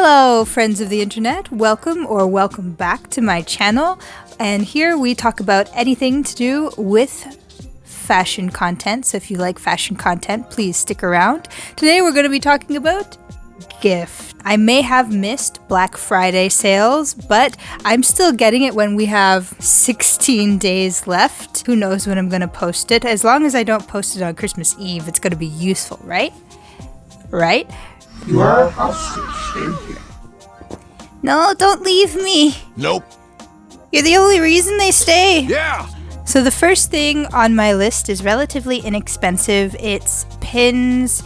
Hello friends of the internet, welcome back to my channel, and here we talk about anything to do with fashion content. So if you like fashion content, please stick around. Today we're going to be talking about gift. I may have missed Black Friday sales, but I'm still getting it when we have 16 days left. Who knows when I'm going to post it? As long as I don't post it on Christmas Eve, it's going to be useful, right? Right? You are hostage, stay here. No, don't leave me. Nope. You're the only reason they stay. Yeah! So the first thing on my list is relatively inexpensive. It's pins,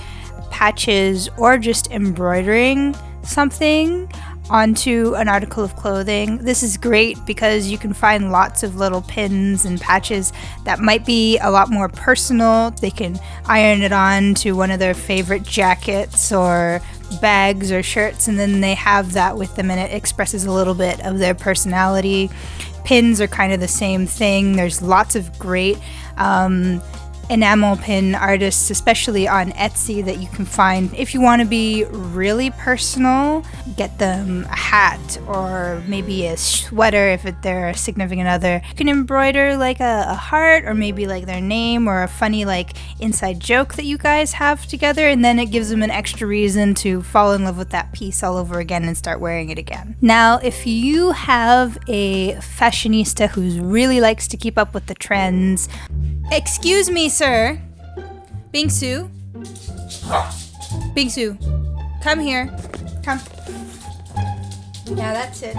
patches, or just embroidering something onto an article of clothing. This is great because you can find lots of little pins and patches that might be a lot more personal. They can iron it on to one of their favorite jackets or bags or shirts, and then they have that with them and it expresses a little bit of their personality. Pins are kind of the same thing. There's lots of great enamel pin artists, especially on Etsy, that you can find. If you want to be really personal, get them a hat or maybe a sweater if they're a significant other. You can embroider like a heart or maybe like their name or a funny like inside joke that you guys have together, and then it gives them an extra reason to fall in love with that piece all over again and start wearing it again. Now, if you have a fashionista who really likes to keep up with the trends, excuse me, sir. Bingsu. Bingsu, come here. Come. Now that's it.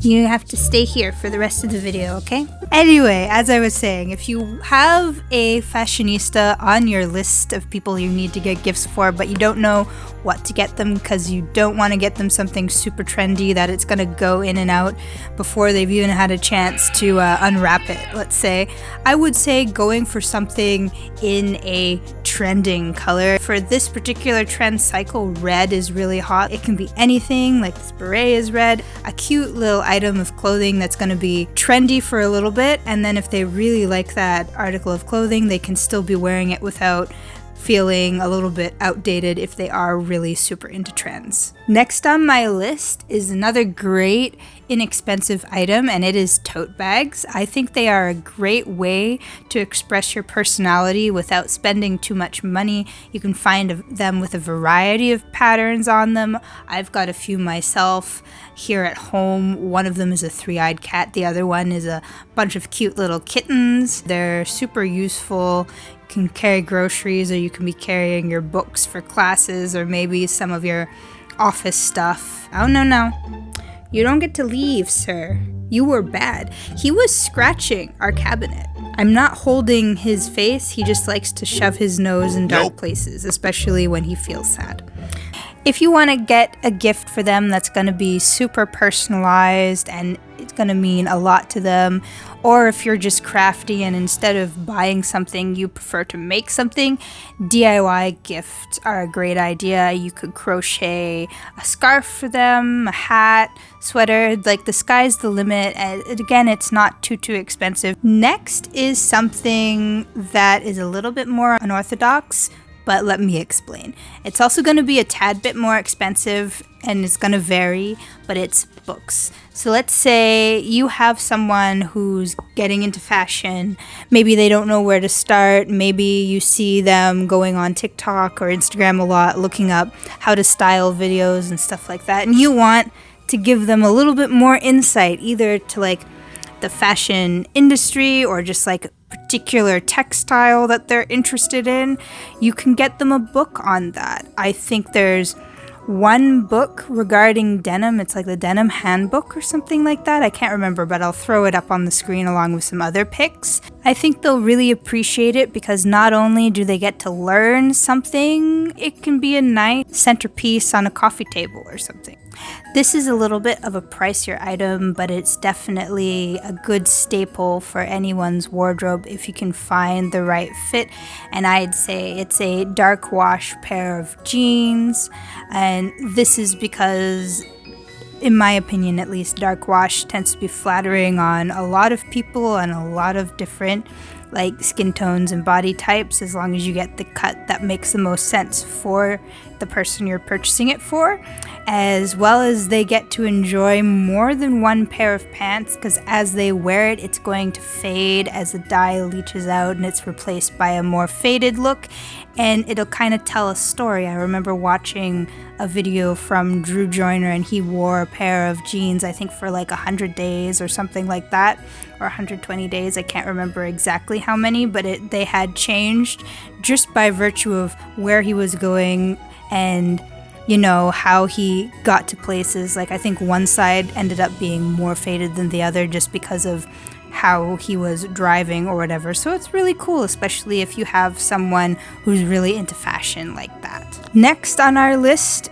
You have to stay here for the rest of the video, okay? Anyway, as I was saying, if you have a fashionista on your list of people you need to get gifts for, but you don't know what to get them because you don't want to get them something super trendy that it's going to go in and out before they've even had a chance to unwrap it, let's say, I would say going for something in a trending color. For this particular trend cycle, red is really hot. It can be anything, like this beret is red, a cute little item of clothing that's going to be trendy for a little bit, and then if they really like that article of clothing, they can still be wearing it without feeling a little bit outdated if they are really super into trends. Next on my list is another great inexpensive item, and it is tote bags. I think they are a great way to express your personality without spending too much money. You can find them with a variety of patterns on them. I've got a few myself here at home. One of them is a three-eyed cat. The other one is a bunch of cute little kittens. They're super useful. You can carry groceries, or you can be carrying your books for classes, or maybe some of your office stuff. Oh, no. You don't get to leave, sir. You were bad. He was scratching our cabinet. I'm not holding his face. He just likes to shove his nose in dark places, especially when he feels sad. If you want to get a gift for them that's going to be super personalized and it's going to mean a lot to them, or if you're just crafty and instead of buying something you prefer to make something, DIY gifts are a great idea. You could crochet a scarf for them, a hat, sweater, like the sky's the limit. And again, it's not too expensive. Next is something that is a little bit more unorthodox, but let me explain. It's also going to be a tad bit more expensive and it's going to vary, but it's books. So let's say you have someone who's getting into fashion. Maybe they don't know where to start. Maybe you see them going on TikTok or Instagram a lot, looking up how to style videos and stuff like that. And you want to give them a little bit more insight, either to like the fashion industry or just like particular textile that they're interested in. You can get them a book on that. I think there's one book regarding denim. It's like the Denim Handbook or something like that. I can't remember, but I'll throw it up on the screen along with some other pics. I think they'll really appreciate it because not only do they get to learn something, it can be a nice centerpiece on a coffee table or something. This is a little bit of a pricier item, but it's definitely a good staple for anyone's wardrobe if you can find the right fit. And I'd say it's a dark wash pair of jeans. And this is because, in my opinion at least, dark wash tends to be flattering on a lot of people and a lot of different like skin tones and body types, as long as you get the cut that makes the most sense for get the person you're purchasing it for, as well as they get to enjoy more than one pair of pants, because as they wear it, it's going to fade as the dye leaches out and it's replaced by a more faded look, and it'll kind of tell a story. I remember watching a video from Drew Joyner, and he wore a pair of jeans, I think for like 100 days or something like that, or 120 days. I can't remember exactly how many, but they had changed just by virtue of where he was going and, you know, how he got to places. Like, I think one side ended up being more faded than the other just because of how he was driving or whatever. So it's really cool, especially if you have someone who's really into fashion like that. Next on our list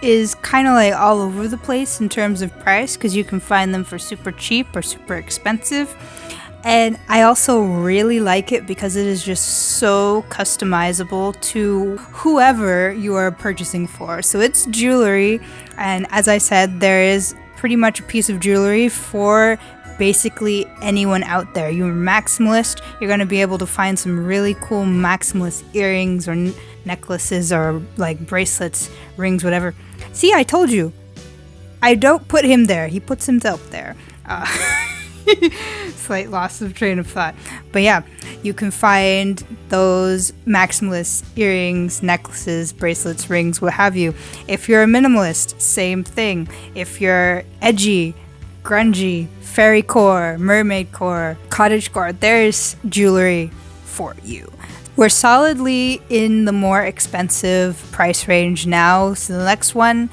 is kind of like all over the place in terms of price, because you can find them for super cheap or super expensive. And I also really like it because it is just so customizable to whoever you are purchasing for. So it's jewelry, and as I said, there is pretty much a piece of jewelry for basically anyone out there. You're a maximalist, you're going to be able to find some really cool maximalist earrings or necklaces or like bracelets, rings, whatever. See, I told you. I don't put him there. He puts himself there. Slight loss of train of thought. But yeah, you can find those maximalist earrings, necklaces, bracelets, rings, what have you. If you're a minimalist, same thing. If you're edgy, grungy, fairy core, mermaid core, cottage core, there's jewelry for you. We're solidly in the more expensive price range now, so the next one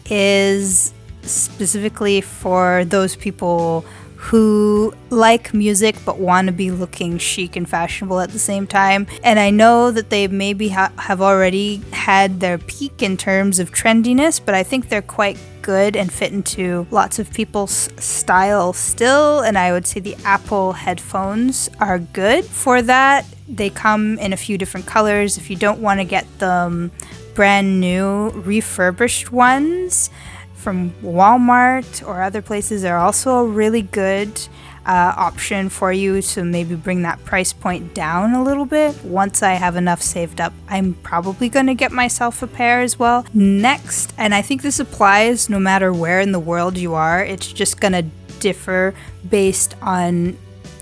is specifically for those people who like music but want to be looking chic and fashionable at the same time. And I know that they maybe have already had their peak in terms of trendiness, but I think they're quite good and fit into lots of people's style still. And I would say the Apple headphones are good for that. They come in a few different colors. If you don't want to get them brand new, refurbished ones from Walmart or other places are also a really good option for you to maybe bring that price point down a little bit. Once I have enough saved up, I'm probably going to get myself a pair as well. Next, and I think this applies no matter where in the world you are, it's just going to differ based on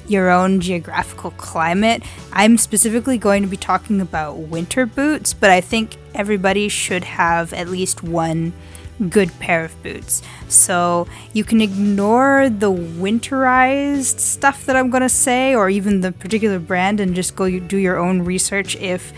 your own geographical climate. I'm specifically going to be talking about winter boots, but I think everybody should have at least one good pair of boots. So you can ignore the winterized stuff that I'm going to say, or even the particular brand, and just go do your own research if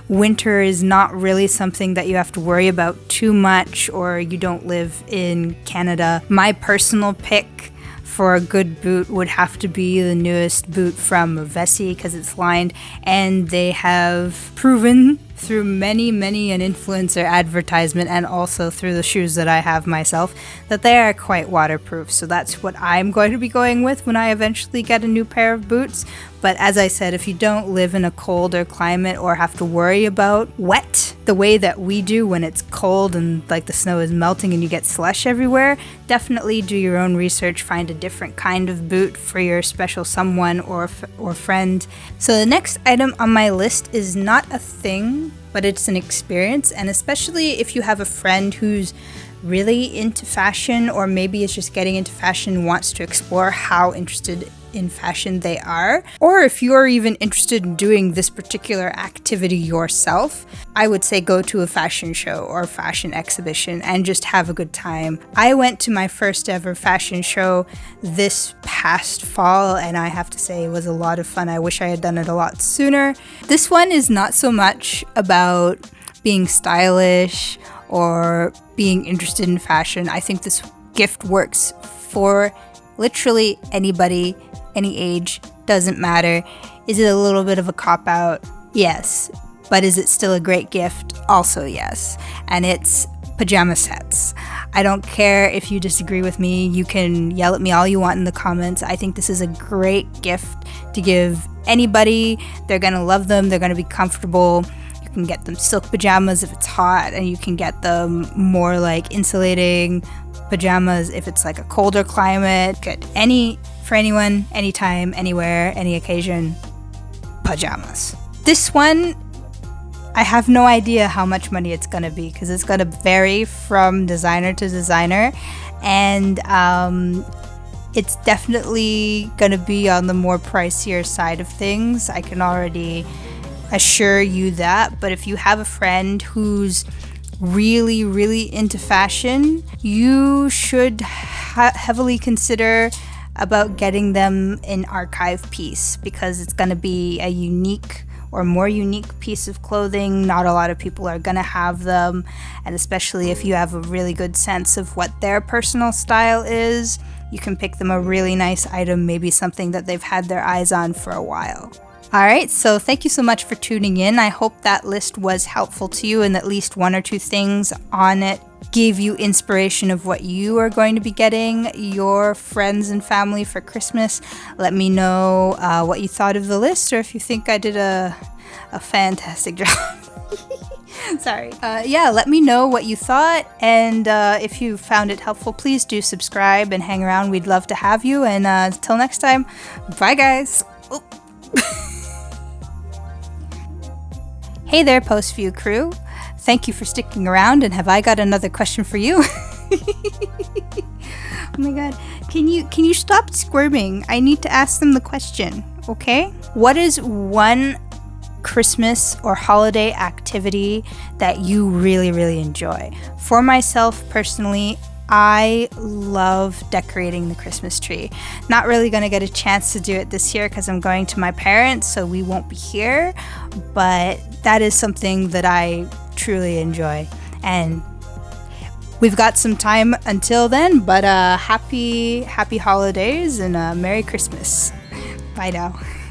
winter is not really something that you have to worry about too much, or you don't live in Canada. My personal pick for a good boot would have to be the newest boot from Vessi, because it's lined, and they have proven through many an influencer advertisement and also through the shoes that I have myself that they are quite waterproof. So that's what I'm going to be going with when I eventually get a new pair of boots. But as I said, if you don't live in a colder climate or have to worry about wet the way that we do when it's cold and like the snow is melting and you get slush everywhere, definitely do your own research, find a different kind of boot for your special someone or friend. So the next item on my list is not a thing, but it's an experience, and especially if you have a friend who's really into fashion, or maybe is just getting into fashion and wants to explore how interested in fashion they are, or if you're even interested in doing this particular activity yourself, I would say go to a fashion show or fashion exhibition and just have a good time. I went to my first ever fashion show this past fall, and I have to say it was a lot of fun. I wish I had done it a lot sooner. This one is not so much about being stylish or being interested in fashion. I think this gift works for literally anybody, any age, doesn't matter. Is it a little bit of a cop-out? Yes. But is it still a great gift? Also yes. And it's pajama sets. I don't care if you disagree with me. You can yell at me all you want in the comments. I think this is a great gift to give anybody. They're gonna love them. They're gonna be comfortable. You can get them silk pajamas if it's hot, and you can get them more like insulating pajamas if it's like a colder climate. Good. For anyone, anytime, anywhere, any occasion, pajamas. This one I have no idea how much money it's gonna be because it's gonna vary from designer to designer, and it's definitely gonna be on the more pricier side of things. I can already assure you that. But if you have a friend who's really into fashion, you should heavily consider about getting them an archive piece, because it's going to be a unique or more unique piece of clothing. Not a lot of people are going to have them, and especially if you have a really good sense of what their personal style is, you can pick them a really nice item, maybe something that they've had their eyes on for a while. Alright, so thank you so much for tuning in. I hope that list was helpful to you, and at least one or two things on it gave you inspiration of what you are going to be getting your friends and family for Christmas. Let me know what you thought of the list, or if you think I did a fantastic job. Sorry. Yeah, let me know what you thought, and if you found it helpful, please do subscribe and hang around. We'd love to have you, and until next time, bye guys. Oh. Hey there, Postview crew. Thank you for sticking around, and have I got another question for you? Oh my god. Can you stop squirming? I need to ask them the question, okay? What is one Christmas or holiday activity that you really enjoy? For myself personally, I love decorating the Christmas tree. Not really going to get a chance to do it this year because I'm going to my parents, so we won't be here, but that is something that I truly enjoy. And we've got some time until then, but happy holidays and Merry Christmas. Bye now.